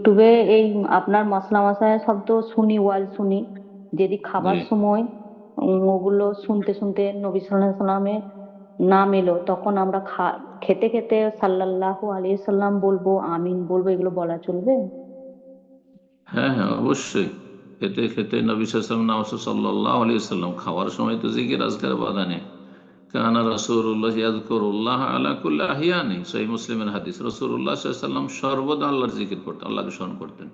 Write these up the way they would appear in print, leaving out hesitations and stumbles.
ইউটিউবে এই আপনার মশলা মশাই সব তো শুনি, ওয়াজ শুনি। যদি জি। খাবার সময় ওগুলো শুনতে শুনতে নবী সাল্লাল্লাহু আলাইহি সাল্লামের নাম এলো, তখন আমরা খেতে খেতে সাল্লাল্লাহু আলাইহি সাল্লাম বলবো, আমিন বলবো, এগুলো বলা চলবে? হ্যাঁ হ্যাঁ, অবশ্যই। খেতে খেতে নবী সাল্লাল্লাহু নাম সাল্লাল্লাহু আলাইহি সাল্লাম খাওয়ার সময় তো জিকির আজকার বাধা নেই। কানা রাসূলুল্লাহ ইয়াযকুরুল্লাহ আলা কুল্লি আহইয়ানি, সহিহ মুসলিমের হাদিস। রাসূলুল্লাহ সাল্লাল্লাহু আলাইহি সাল্লাম সর্বদা আল্লাহর জিকির করতেন, আল্লাহকে স্মরণ করতেন।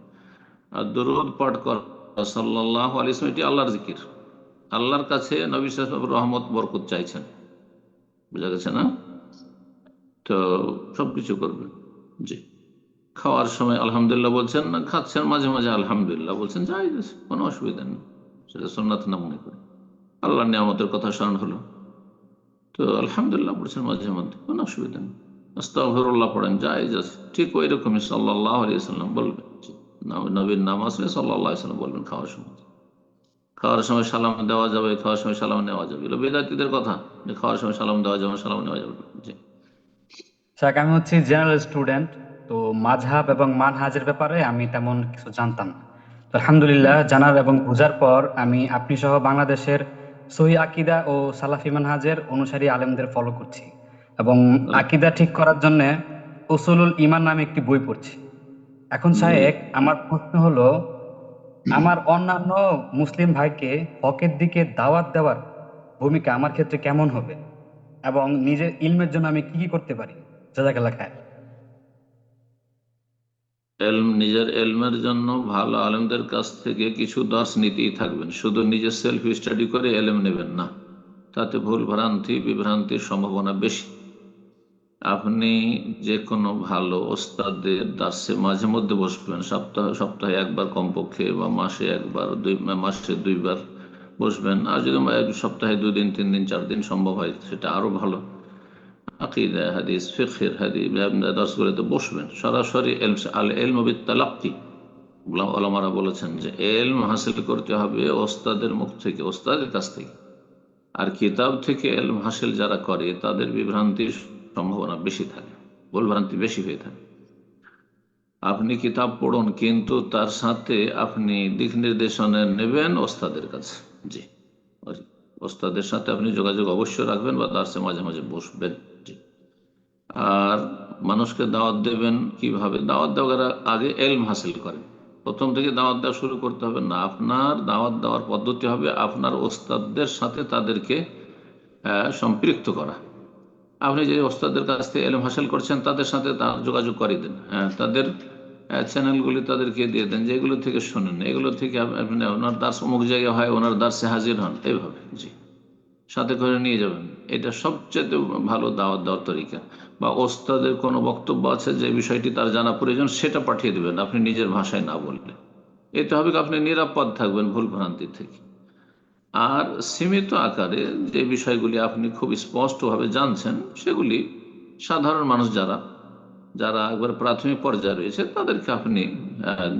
আর দরুদ পাঠ করা সাল্লাল্লাহু আলাইহি ওয়াসাল্লাম এটি আল্লাহর জিকির। আল্লাহর কাছে নবী সাল্লাল্লাহু আলাইহি ওয়াসাল্লাম রহমত বরকত চাইছেন। বুঝা গেছে না? তো সবকিছু করবেন। জি। খাওয়ার সময় আলহামদুলিল্লাহ বলছেন না, খাচ্ছেন মাঝে মাঝে আলহামদুলিল্লাহ বলছেন, যাই কোনো অসুবিধা নেই। সেটা সুন্নাত না মনে করে আল্লাহর নিয়ামতের কথা স্মরণ হলো, তো আলহামদুলিল্লাহ পড়ছেন মাঝে মধ্যে, কোনো অসুবিধা নেই। আস্তাগফিরুল্লাহ পড়েন, জায়েজ আছে। ঠিক ওই রকমই সাল্লাল্লাহু আলাইহি ওয়াসাল্লাম বলবেন। জি। নবীর নাম আসলে সাল্লাল্লাহু আলাইহি ওয়াসাল্লাম বলবেন খাওয়ার সময়। খাওয়ার সময় সালাম দেওয়া যাবে, খাওয়ার সময় সালাম নেওয়া যাবে, এগুলো বেদাতীদের কথা, যে খাওয়ার সময় সালাম দেওয়া যাবে, সালাম নেওয়া যাবে। জি। আমি হচ্ছি জেনারেল স্টুডেন্ট। তো মাযহাব এবং মানহাজের ব্যাপারে আমি তেমন কিছু জানতাম না। তো আলহামদুলিল্লাহ, হুম। জানার এবং বোঝার পর আমি আপনি সহ বাংলাদেশের সহিহ আকীদা ও সালাফি মানহাজের অনুসারী আলেমদের ফলো করছি এবং আকীদা ঠিক করার জন্য উসুলুল ঈমান নামে একটি বই পড়ছি। এখন জি। শায়েখ, আমার প্রশ্ন হলো, আমার অন্যান্য মুসলিম ভাইকে হকের দিকে দাওয়াত দেওয়ার ভূমিকা আমার ক্ষেত্রে কেমন হবে এবং নিজের ইলমের জন্য আমি কি কি করতে পারি? জাযাকাল্লাহ খায়ের। নিজের এলমের জন্য ভালো আলেমদের কাছ থেকে কিছু দর্শ নিতেই থাকবেন, শুধু নিজের সেলফ স্টাডি করে এলেম নেবেন না, তাতে ভুল ভ্রান্তি বিভ্রান্তির সম্ভাবনা বেশি। আপনি যে কোনো ভালো ওস্তাদের দাসে মাঝে মধ্যে বসবেন, সপ্তাহে সপ্তাহে একবার কমপক্ষে, বা মাসে একবার, মাসে দুইবার বসবেন। আর যদি সপ্তাহে 2 দিন 3 দিন 4 দিন সম্ভব হয়, সেটা আরো ভালো। আকিদা হাদিস ফিকহের হাদিস দর্শগুলোতে বসবেন, সরাসরি আল ইলমু বিত্তালাক্কি। ওলামারা বলেছেন যে এলম হাসিল করতে হবে ওস্তাদের মুখ থেকে, ওস্তাদের কাছ থেকে। আর কিতাব থেকে এলম হাসিল যারা করে তাদের বিভ্রান্তির সম্ভাবনা বেশি থাকে, ভুলভ্রান্তি বেশি হয়ে থাকে। আপনি কিতাব পড়ুন, কিন্তু তার সাথে আপনি দিক নির্দেশনা নেবেন ওস্তাদের কাছে। জি। ওই ওস্তাদের সাথে আপনি যোগাযোগ অবশ্যই রাখবেন, বা তার সাথে মাঝে মাঝে বসবেন। জি। আর মানুষকে দাওয়াত দেবেন কিভাবে? দাওয়াত দেওয়ার আগে এলম হাসিল করেন। প্রথম থেকে দাওয়াত দেওয়া শুরু করতে হবে না। আপনার দাওয়াত দেওয়ার পদ্ধতি হবে আপনার ওস্তাদদের সাথে তাদেরকে সম্পৃক্ত করা। আপনি যে ওস্তাদের কাছ থেকে এলম হাসিল করছেন তাদের সাথে তার যোগাযোগ করিয়ে দেন। হ্যাঁ, তাদের চ্যানেলগুলি তাদেরকে দিয়ে দেন, যে এগুলো থেকে শোনেন, এগুলো থেকে আপনি ওনার দাস অমুক জায়গায় হয়, ওনার দাসে হাজির হন, এইভাবে। জি। সাথে করে নিয়ে যাবেন। এটা সবচেয়ে ভালো দাওয়াত দেওয়ার তরিকা। বা ওস্তাদের কোনো বক্তব্য আছে যে বিষয়টি তার জানা প্রয়োজন, সেটা পাঠিয়ে দেবেন আপনি নিজের ভাষায় না বললে। এতে হবে কি, আপনি নিরাপদ থাকবেন ভুল ভ্রান্তি থেকে। আর সীমিত আকারে যে বিষয়গুলি আপনি খুব স্পষ্টভাবে জানছেন, সেগুলি সাধারণ মানুষ যারা যারা একবার প্রাথমিক পর্যায়ে রয়েছে তাদেরকে আপনি আহ,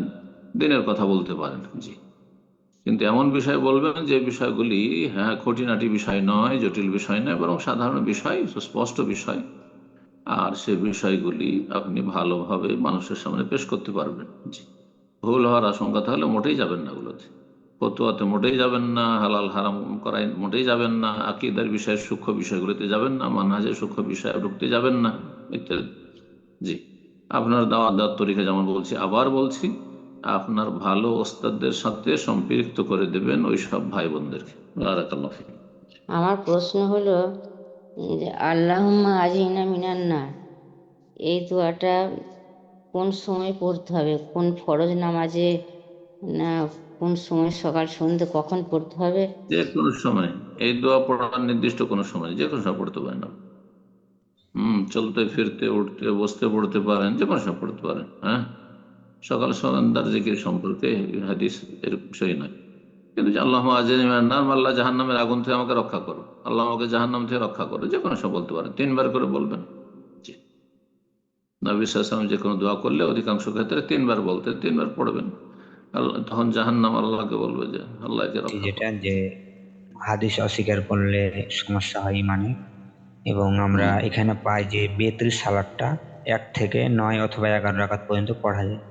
দিনের কথা বলতে পারেন। জি। কিন্তু এমন বিষয় বলবেন যে বিষয়গুলি, হ্যাঁ, খুঁটিনাটি বিষয় নয়, জটিল বিষয় নয়, বরং সাধারণ বিষয়, সুস্পষ্ট বিষয়। আর সে বিষয়গুলি আপনি ভালোভাবে মানুষের সামনে পেশ করতে পারবেন। জি। ভুল হওয়ার আশঙ্কা থাকলে মোটেই যাবেন না ওগুলোতে। ফতুয়াতে মোটেই যাবেন না, হালাল হারাম করায় মোটেই যাবেন না, আকীদার বিষয়ের সূক্ষ্ম বিষয়গুলোতে যাবেন না, মানহাজের সূক্ষ্ম বিষয়ে ঢুকতে যাবেন না, ইত্যাদি। জি। আপনার দাওয়াত দেওয়ার তরিকা যেমন বলছি, আবার বলছি, আপনার ভালো ওস্তাদদের সাথে সম্পৃক্ত করে দেবেন ওই সব ভাই বোনদেরকে। বারাকাল্লাহ ফিক। আমার প্রশ্ন হলো যে আল্লাহুম্মা আজিনা মিনান নার, এই দোয়াটা কোন সময় পড়তে হবে? কোন ফরজ নামাজে, না কোন সময়, সকাল সন্ধ্যে, কখন পড়তে হবে? যে কোনো সময়। এই দোয়া পড়ার নির্দিষ্ট কোনো সময়, যে কোনো সময় পড়তে পারেন আপনি। চলতে ফিরতে উঠতে বসতে পড়তে পারেন, যে কোনো সময় পড়তে পারেন। হ্যাঁ। সকাল সন্ধ্যার জিকির সম্পর্কে হাদিস এর বিষয় নয়। কিন্তু যে আল্লাহ নাম, আল্লাহ জাহান্নামের আগুন থেকে আমাকে রক্ষা করো, আল্লাহ আমাকে জাহান্নাম থেকে রক্ষা করো, যে কোনো সময় বলতে পারেন, 3বার করে বলবেন। জি। নবী সাল্লাল্লাহু আলাইহি ওয়াসাল্লাম যে কোনো দোয়া করলে অধিকাংশ ক্ষেত্রে 3বার বলতে, 3বার পড়বেন। আল্লাহ তখন জাহান্নাম আল্লাহকে বলবে যে আল্লাহকে রক্ষা যেটা করো। যে হাদিস অস্বীকার করলে সমস্যা হয় মানে, এবং আমরা হুম। এখানে পাই যে বেতুল সালাদটা 1 থেকে 9 অথবা 11 রাকাত পর্যন্ত পড়া যায়।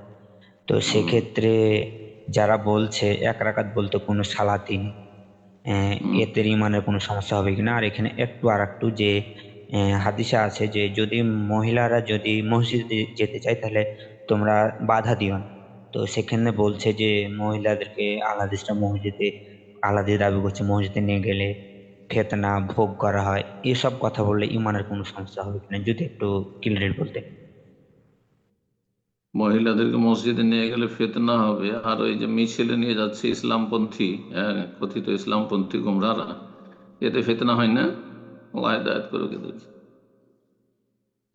তো সেক্ষেত্রে যারা বলছে 1 রাকাত বলতে কোনো সালাতিন, এতে ইমানের কোনো সমস্যা হবে কিনা? আর এখানে আরেকটু যে হাদিসে আছে যে যদি মহিলারা যদি মসজিদে যেতে চায় তাহলে তোমরা বাধা দিও না। তো সেখানে বলছে যে মহিলাদেরকে আল্লাহ মসজিদে আল্লাহ দাবি করছে মসজিদে নিয়ে গেলে ফিতনা ভোগ করা হয়। এসব কথা বললে ইমানের কোনো সমস্যা হবে কিনা যদি একটু ক্লিয়ার বলতে। মহিলাদেরকে মসজিদে নিয়ে গেলে ফিতনা হবে, আর ওই যে মিছিলে নিয়ে যাচ্ছে ইসলামপন্থী, কথিত ইসলামপন্থী গুমরারা, এতে ফিতনা হয় না? আল্লাহ হিদায়াত করুক এদেরকে।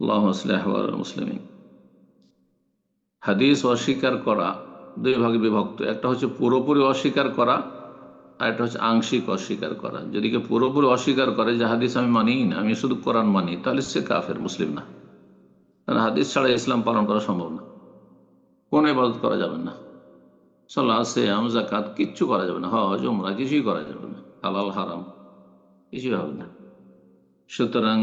আল্লাহুম্মা আসলিহ আহওয়ালাল মুসলিমিন। হাদিস অস্বীকার করা 2 ভাগে বিভক্ত। একটা হচ্ছে পুরোপুরি অস্বীকার করা, আর একটা হচ্ছে আংশিক অস্বীকার করা। যদি কেউ পুরোপুরি অস্বীকার করে যে হাদিস আমি মানিই না, আমি শুধু কোরআন মানি, তাহলে সে কাফের, মুসলিম না। কারণ হাদিস ছাড়া ইসলাম পালন করা সম্ভব না। কোন ইবাদত করা যাবে না, সালাত, সিয়াম, যাকাত কিচ্ছু করা যাবে না, হজ উমরা কিছুই করা যাবে না, হালাল হারাম কিছুই হবে না। সুতরাং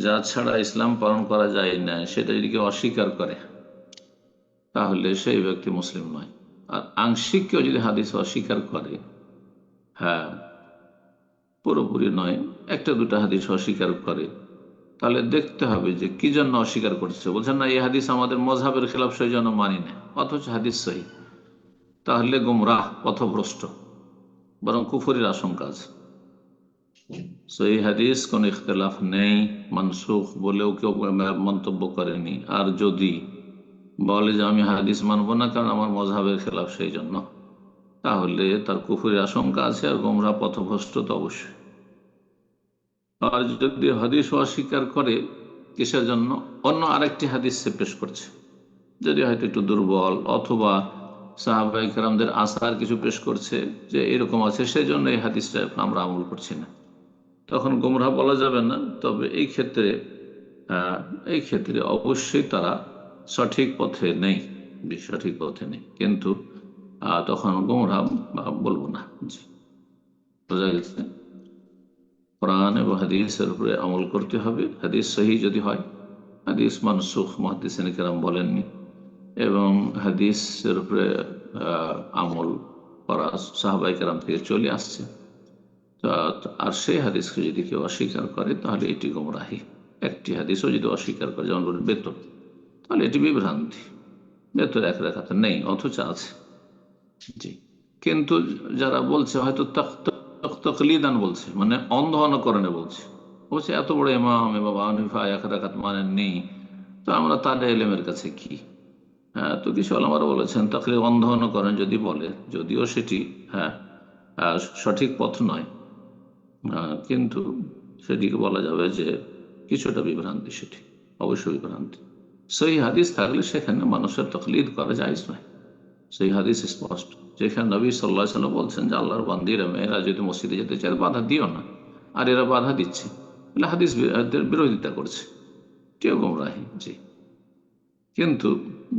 যা ছাড়া ইসলাম পালন করা যায় না সেটা যদি কেউ অস্বীকার করে তাহলে সেই ব্যক্তি মুসলিম নয়। আর আংশিক কেউ যদি হাদিস অস্বীকার করে, হ্যাঁ পুরোপুরি নয়, 1-2টা হাদিস অস্বীকার করে, তাহলে দেখতে হবে যে কি জন্য অস্বীকার করছে। বলছেন না এই হাদিস আমাদের মযহাবের খেলাফ, সেই জন্য মানি না, অথচ হাদিস সহিহ, তাহলে গুমরাহ, পথভ্রষ্ট, বরং কুফরির আশঙ্কা আছে। সহিহ হাদিস কোন ইখতিলাফ নেই, মানসুখ বলেও কেউ মন্তব্য করেনি। আর যদি বলে যে আমি হাদিস মানবো না কারণ আমার মযহাবের খেলাফ সেই জন্য, তাহলে তার কুফরির আশঙ্কা আছে, আর গুমরাহ পথভ্রষ্ট তো অবশ্যই। আর যদি হাদিস অস্বীকার করে কিসের জন্য? অন্য আরেকটি হাদিস সে পেশ করছে, যদি হয়তো একটু দুর্বল, অথবা সাহাবায়ে কেরামদের আসার কিছু পেশ করছে যে এরকম আছে, সেই জন্য এই হাদিসটা আমরা আমল করছি না, তখন গুমরাহ বলা যাবে না। তবে এই ক্ষেত্রে অবশ্যই তারা সঠিক পথে নেই, সঠিক পথে নেই, কিন্তু তখন গুমরাহ বলবো না। জি, বোঝা গেছে? কোরআন এবং হাদিসের উপরে আমল করতে হবে। হাদিস সহিহ যদি হয়, হাদিস মানসুখ মুহাদ্দিসিন কেরাম বলেননি, এবং হাদিসের উপরে আমল করা সাহাবায়ে কেরাম থেকে চলে আসছে। আর সেই হাদিসকে যদি কেউ অস্বীকার করে তাহলে এটি গুমরাহি। একটি হাদিসও যদি অস্বীকার করে, যেমন বলেন বেতন, তাহলে এটি বিভ্রান্তি। বেতন 1 রাকাত নেই, অথচ আছে। জি, কিন্তু যারা বলছে হয়তো তাকলিদান বলছে, মানে অন্ধ অনুকরণে বলছে, বলছে এত বড় ইমাম আবু হানিফা 1 রাকাত মানেননি, তো আমরা তার ইলমের কাছে কি? হ্যাঁ, তো কিছু ওলামারা বলেছেন তাকলিদ, অন্ধ অনুকরণ যদি বলে, যদিও সেটি সঠিক পথ নয়, কিন্তু সেটিকে বলা যাবে যে কিছুটা বিভ্রান্তি, সেটি অবশ্যই বিভ্রান্তি। সহিহ হাদিস থাকলে সেখানে মানুষের তাকলিদ করা জায়েজ নয়। সেই হাদিস স্পষ্ট, যেখানে নবী সাল্লাল্লাহু আলাইহি ওয়াসাল্লাম বলছেন যে আল্লাহর বান্দীরা মেয়েরা যদি মসজিদে যেতে চায় বাধা দিও না, আর এরা বাধা দিচ্ছে, তাহলে হাদিস বিরোধিতা করছে, কেউ গুমরাহি। জি, কিন্তু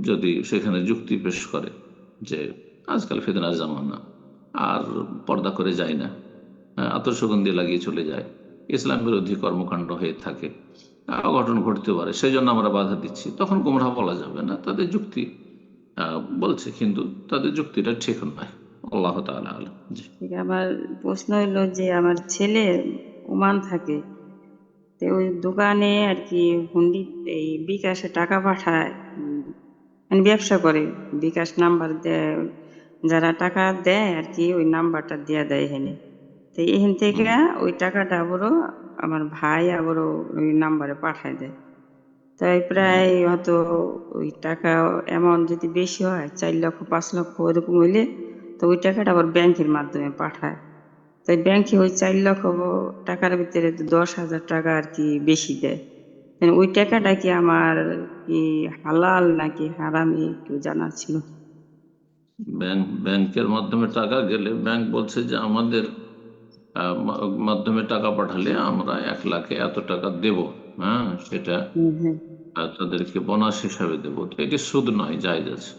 যদি সেখানে যুক্তি পেশ করে যে আজকাল ফিতনার জামানা, আর পর্দা করে যায় না, আত্মসুগন্ধি লাগিয়ে চলে যায়, ইসলাম বিরোধী কর্মকাণ্ড হয়ে থাকে, অঘটন ঘটতে পারে, সেই জন্য আমরা বাধা দিচ্ছি, তখন গুমরাহ বলা যাবে না। তাদের যুক্তি বলছে, কিন্তু তাদের যুক্তিটা ঠিক নয়। আল্লাহ তাআলা আলাম। জি, আমার প্রশ্ন হলো যে আমার ছেলে ওমান থাকে, তো ওই দোকানে আর কি হুন্ডি এই বিকাশে টাকা পাঠায়, মানে ব্যবসা করে, বিকাশ নাম্বার দেয়, যারা টাকা দেয় আর কি ওই নাম্বারটা দিয়ে দেয় এখানে, তো এখান থেকে ওই টাকাটা আবারও আমার ভাই আবারও ওই নাম্বারে পাঠায় দেয়। তাই প্রায় হয়তো ওই টাকা অ্যামাউন্ট যদি বেশি হয়, 4 লক্ষ 5 লক্ষ ওরকম হইলে, তো ওই টাকাটা আবার ব্যাংকের মাধ্যমে পাঠায়। তাই ব্যাংকে ওই 4 লক্ষ টাকার ভিতরে 10,000 টাকা আর কি বেশি দেয়। ওই টাকাটা কি আমার কি হালাল নাকি হারামি একটু জানার ছিল। ব্যাংকের মাধ্যমে টাকা গেলে ব্যাংক বলছে যে আমাদের মাধ্যমে টাকা পাঠালে আমরা 1 লাখে এত টাকা দেব, হ্যাঁ, সেটা হ্যাঁ, তাদেরকে বোনাস হিসাবে দেবো। তো এটি সুদ নয়, জায়েজ আছে,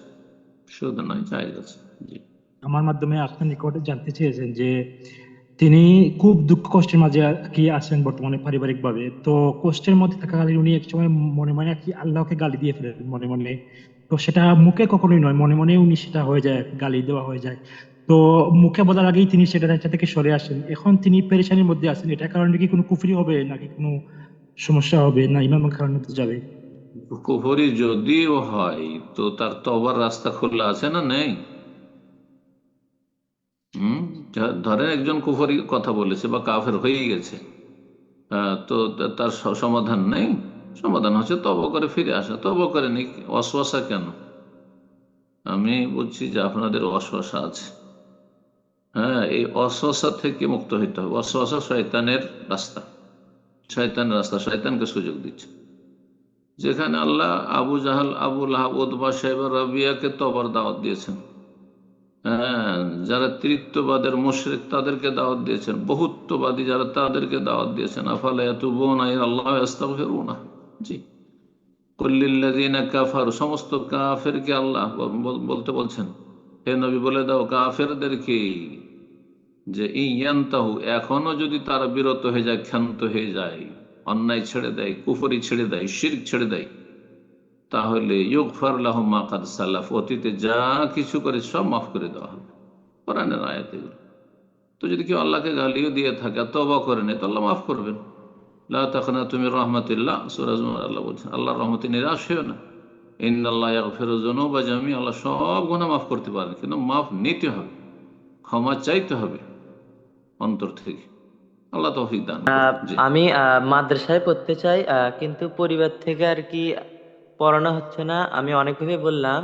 সুদ নয়, জায়েজ আছে। জি, আমার মাধ্যমে আপনার নিকটে জানতে চেয়েছেন যে তিনি খুব দুঃখ কষ্টের মাঝে কি আছেন বর্তমানে পারিবারিক ভাবে, তো কষ্টের মধ্যে থাকাকালীন উনি এক সময় মনে মনে আর কি আল্লাহকে গালি দিয়ে ফেলেন মনে মনে, তো সেটা মুখে কখনোই নয়, মনে মনে উনি সেটা হয়ে যায়, গালি দেওয়া হয়ে যায়। তো মুখে বলার আগেই তিনি সেটা থেকে সরে আসেন। এখন তিনি পেরেশানির মধ্যে আছেন, এটার কারণে কি কোনো কুফরি হবে নাকি কোনো সমস্যা হবে, না ইমামের কারণে তো যাবে? কুফরি যদিও হয় তো তার তওবার রাস্তা খোলা আছে না, নেই? হুম। ধরেন একজন কুফরি কথা বলেছে বা কাফের হয়ে গেছে, তো তার সমাধান নেই। সমাধান হচ্ছে তওবা করে ফিরে আসা, তওবা করে নি। ওয়াসওয়াসা কেন? আমি বলছি যে আপনাদের ওয়াসওয়াসা আছে। হ্যাঁ, এই ওয়াসওয়াসা থেকে মুক্ত হইতে হবে। ওয়াসওয়াসা শয়তানের রাস্তা, শয়তানের রাস্তা, শয়তানকে সুযোগ দিচ্ছে। যেখানে আল্লাহ আবু জাহাল, আবু লাহাব, উতবা, সাইবা, রাবিয়াকে তওবার দাওয়াত দিয়েছেন। হ্যাঁ, যারা তৃতীয়বাদের মুশরিক তাদেরকে দাওয়াত দিয়েছেন, বহুত্ববাদী যারা তাদেরকে দাওয়াত দিয়েছেন। আফালা ইয়াতুবুনা ইলাল্লাহি ওয়া ইয়াস্তাগফিরুনা। জি। কুল্লিল্লাযিনা কাফারু, সমস্ত কাফেরকে আল্লাহ বলতে বলছেন, হে নবী বলে দাও কাফেরদেরকে যে ইয়ান্তাহু, এখনো যদি তারা বিরত হয়ে যায়, ক্ষান্ত হয়ে যায়, অন্যায় ছেড়ে দেয়, কুফরি ছেড়ে দেয়, শিরক ছেড়ে দেয়, তাহলে ইউগফার লাহুম মা কাদ সালাফ, অতীতে যা কিছু করে সব মাফ করে দেওয়া হবে। কোরআনের আয়াত এগুলো। তো যদি কেউ আল্লাহকে গালিও দিয়ে থাকে আর তওবা করে নেয়, তো আল্লাহ মাফ করবেন। লা তাকনাতু মির রাহমাতিল্লাহ, সূরা জুমার আল্লাহ বলছেন, আল্লাহর রহমতে নিরাশ হইও না। ইন্নাল্লাহ ইয়াগফিরুয যুনুবা জামিআ, আল্লাহ সব গুনাহ মাফ করতে পারেন, কিন্তু মাফ নিতে হবে, ক্ষমা চাইতে হবে অন্তর থেকে। আল্লাহ তৌফিক দান করুন। জি। আমি মাদ্রাসায় পড়তে চাই, কিন্তু পরিবার থেকে আর কি পড়ানো হচ্ছে না। আমি অনেকভাবে বললাম,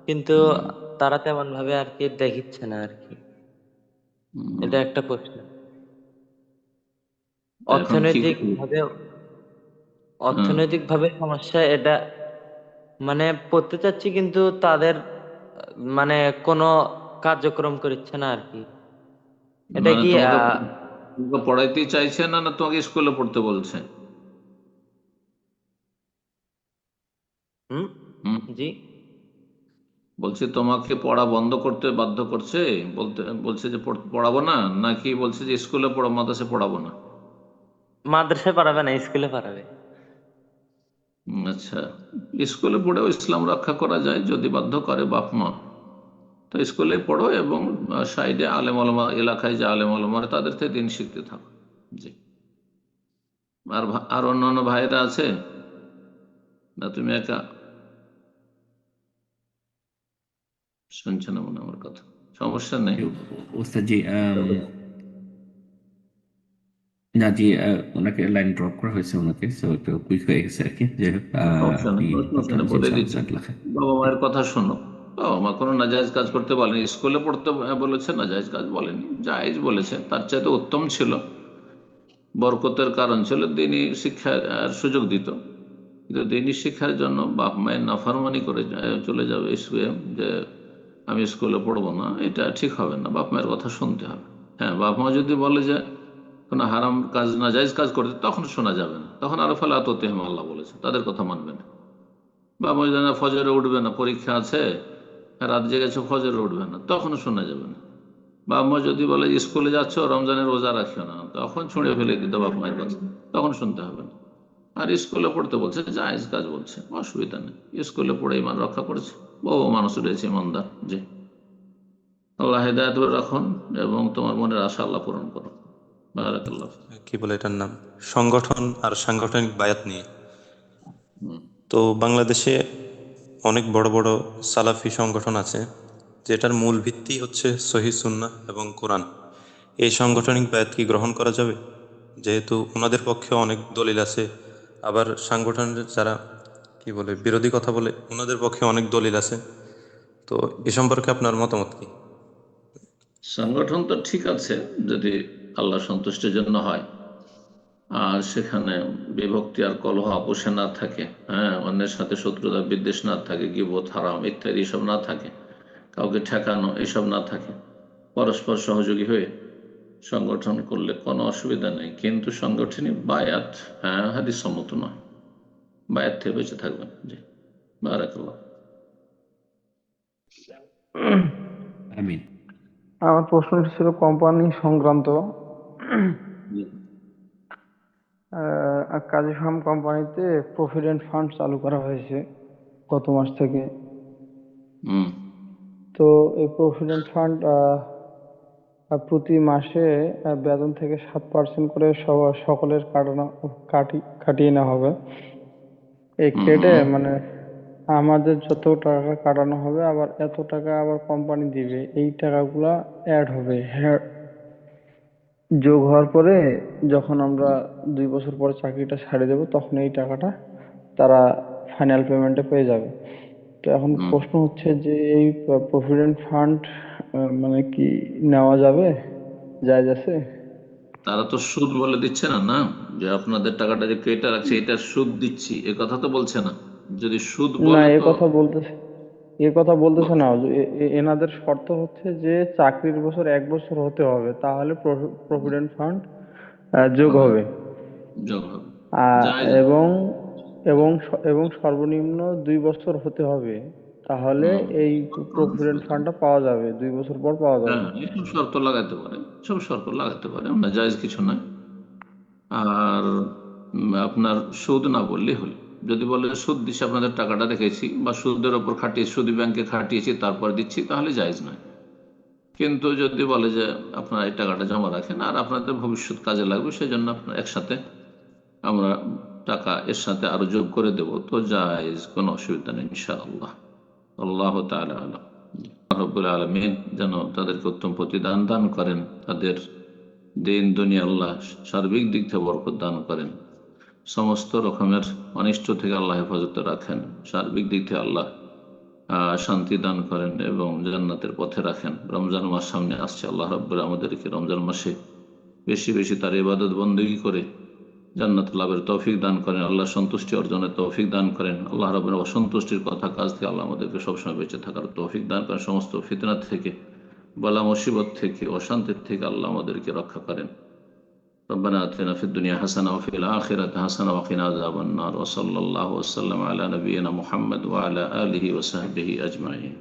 কিন্তু হুম, তারা তেমন ভাবে আর কি দেখিচ্ছে না আর কি। হুম। এটা একটা প্রশ্ন। এখন কি অর্থনৈতিক করব? ভাবে, হ্যাঁ, অর্থনৈতিক ভাবে সমস্যা এটা। মানে পড়তে চাচ্ছি কিন্তু তাদের মানে কোনো কার্যক্রম করছে না আর কি। এটা মানে কি তোমাকে পড়াইতে চাইছে না, না তোমাকে স্কুলে পড়তে বলছে? হুম, হুম। জি। বলছে তোমাকে পড়া বন্ধ করতে বাধ্য করছে, বলছে যে পড়াবো না, নাকি বলছে যে স্কুলে পড়ো, মাদ্রাসায় পড়াবো না? মাদ্রাসায় পড়াবে না, স্কুলে পড়াবে। আচ্ছা। স্কুলে পড়েও ইসলাম রক্ষা করা যায় যদি বাধ্য করে বাপ মা। তো স্কুলে পড়ো এবং সাইডে আলেম ওলামা, এলাকায় যে আলেম ওলামা তাদের থেকে দিন শিখতে থাকো। জি। আর অন্যান্য ভাইরা আছে, না তুমি একা? শুনছে না মনে হয় আমার কথা। সমস্যা নেই। ওস্তাদ জি, না জি, ওনাকে লাইন ড্রপ করা হয়েছে ওনাকে, সো একটু কুইক হয়ে গেছে আর কি। যাই হোক, সমস্যা নেই, আপনি কোনো সমস্যা বলতেন নেই, জি, বলে ইনশাআল্লাহ, দিচ্ছি। জাযাকাল্লাহ খাইর। বাবা মায়ের কথা শোনো। বাবা মা কোনো নাজায়েজ কাজ করতে বলেনি, স্কুলে পড়তে বলেছে, নাজায়েজ কাজ বলেনি, জায়েজ বলেছে। তার চাইতে উত্তম ছিল, বরকতের কারণ ছিল, দিনী শিক্ষার সুযোগ দিত। কিন্তু দিনী শিক্ষার জন্য বাপ মায়ের নাফরমানি করে চলে যাবে স্কুলে, যে আমি স্কুলে পড়বো না, এটা ঠিক হবে না। বাপ মায়ের কথা শুনতে হবে। হ্যাঁ, বাপ মা যদি বলে যে কোনো হারাম কাজ, নাজায়েজ কাজ করতে, তখন শোনা যাবে না, তখন আরো ফালা আততিহিম, আল্লাহ বলেছে, তাদের কথা মানবে না। বা ময়দানে ফজরে উঠবে না, পরীক্ষা আছে, রাত জেগেছে, ফজরে উঠবে না, তখন শোনা যাবে না। বাবা মা যদি বলে স্কুলে যাচ্ছ, রমজানের রোজা রাখিও না, তখন ছুঁড়ে ফেলে দিতে বাপ মায়ের কথা, তখন শুনতে হবে না। আর স্কুলে পড়তে বলছে, জায়েজ কাজ বলছে, অসুবিধা নেই। স্কুলে পড়ে ইমান রক্ষা করেছে, বহু মানুষ রয়েছে ইমানদার। জি। আল্লাহ হেদায়েত রাখুন এবং তোমার মনের আশা আল্লাহ পূরণ করুন। বারাকাল্লাহ। কি বলে এটার নাম, সংগঠন আর সাংগঠনিক বায়াত নিয়ে। হুম। তো বাংলাদেশে অনেক বড় বড় সালাফি সংগঠন আছে, যেটার মূল ভিত্তি হচ্ছে সহিহ সুন্নাহ এবং কোরআন। এই সাংগঠনিক বায়াত কি গ্রহণ করা যাবে? যেহেতু ওনাদের পক্ষে অনেক দলিল আছে, আবার সাংগঠনের যারা কি বলে বিরোধী কথা বলে, ওনাদের পক্ষে অনেক দলিল আছে। তো এ সম্পর্কে আপনার মতামত কি? সংগঠন তো ঠিক আছে যদি আল্লাহ সন্তুষ্টির জন্য হয়, আর সেখানে বিভক্তি আর কলহ আপোষে না থাকে, হ্যাঁ, অন্যের সাথে শত্রুতা বিদ্বেষ না থাকে, গীবত হারাম ইত্যাদি এসব না থাকে, কাউকে ঠেকানো এসব না থাকে, পরস্পর সহযোগী হয়ে সংগঠন করলে কোনো অসুবিধা নেই। কিন্তু সাংগঠনিক বায়াত, হ্যাঁ, হাদিস সম্মত নয়। বায়াত থেকে বেঁচে থাকবেন। জি। বারাকাল্লাহ। আমিন। আমার প্রশ্নটি ছিল কোম্পানি সংক্রান্ত। জি। কাজী ফার্ম কোম্পানিতে প্রভিডেন্ট ফান্ড চালু করা হয়েছে গত মাস থেকে। হুম তো এই প্রভিডেন্ট ফান্ড প্রতি মাসে বেতন থেকে 7% করে সকলের কাটিয়ে নেওয়া হবে। এই হুম কেটে হুম। মানে আমাদের যত টাকা কাটানো হবে আবার এত টাকা আবার কোম্পানি দিবে, এই টাকাগুলা অ্যাড হবে। হ্যাঁ, যোগ হওয়ার পরে যখন আমরা 2 বছর পরে চাকরিটা ছাড়ে দেব তখন এই টাকাটা তারা ফাইনাল পেমেন্টে পেয়ে যাবে। তো এখন হুম। প্রশ্ন হচ্ছে যে এই প্রভিডেন্ট ফান্ড মানে কি নেওয়া যাবে, জায়েজ আছে? তারা তো সুদ বলে দিচ্ছে না, না যে আপনাদের টাকাটা যে কেটে রাখছে এটার সুদ দিচ্ছি, এ কথা তো বলছে না। যদি সুদ না, বলে এ তো কথা বলতেছে, এ কথা বলতেছে না। যে এনাদের শর্ত হচ্ছে যে চাকরির বছর 1 বছর হতে হবে, তাহলে প্রভিডেন্ট ফান্ড যোগ হবে, হবে। যোগ হবে। আহ, জায়েজ। এবং এবং সর্বনিম্ন 2 বছর হতে হবে, তাহলে হুম। এই প্রভিডেন্ট ফান্ডটা পাওয়া যাবে, 2 বছর পর পাওয়া যাবে। হ্যাঁ, এইসব শর্ত লাগাতে পারে, সব শর্ত লাগাতে পারে, আমরা জায়েজ কিছু নয়। আর আপনার সুদ না বললেই হলো। যদি বলে সুদ দিচ্ছি, আপনাদের টাকাটা রেখেছি বা সুদের ওপর খাটিয়ে সুদি ব্যাংকে খাটিয়েছি তারপর দিচ্ছি, তাহলে জায়েজ নয়। কিন্তু যদি বলে যে আপনারা এই টাকাটা জমা রাখেন আর আপনাদের ভবিষ্যৎ কাজে লাগবে, সেজন্য আপনার একসাথে আমরা টাকা এর সাথে আরো যোগ করে দেব, তো জায়েজ, কোনো অসুবিধা নেই ইনশাআল্লাহ। আল্লাহ তাআলা আলাম। রব্বুল আলামিন যেন তাদেরকে উত্তম প্রতিদান দান করেন, তাদের দিন দুনিয়া আল্লাহ সার্বিক দিক থেকে বরকত দান করেন, সমস্ত রকমের অনিষ্ট থেকে আল্লাহ হেফাজতে রাখেন, সার্বিক দিক থেকে আল্লাহ শান্তি দান করেন এবং জান্নাতের পথে রাখেন। রমজান মাস সামনে আসছে, আল্লাহ রাব্বুল আমাদেরকে রমজান মাসে বেশি বেশি তার ইবাদত বন্দেগী করে জান্নাত লাভের তৌফিক দান করেন, আল্লাহ সন্তুষ্টি অর্জনের তৌফিক দান করেন। আল্লাহ রাব্বুল অসন্তুষ্টির কথা কাজ থেকে আল্লাহ আমাদেরকে সবসময় বেঁচে থাকার তৌফিক দান করেন, সমস্ত ফিতনা থেকে, বালা মুসিবত থেকে, অশান্তির থেকে আল্লাহ আমাদেরকে রক্ষা করেন। ربنا آتنا في الدنيا حسنة وفي الآخرة حسنة وقنا عذاب النار وصلى الله وسلم على نبينا محمد وعلى آله وصحبه أجمعين.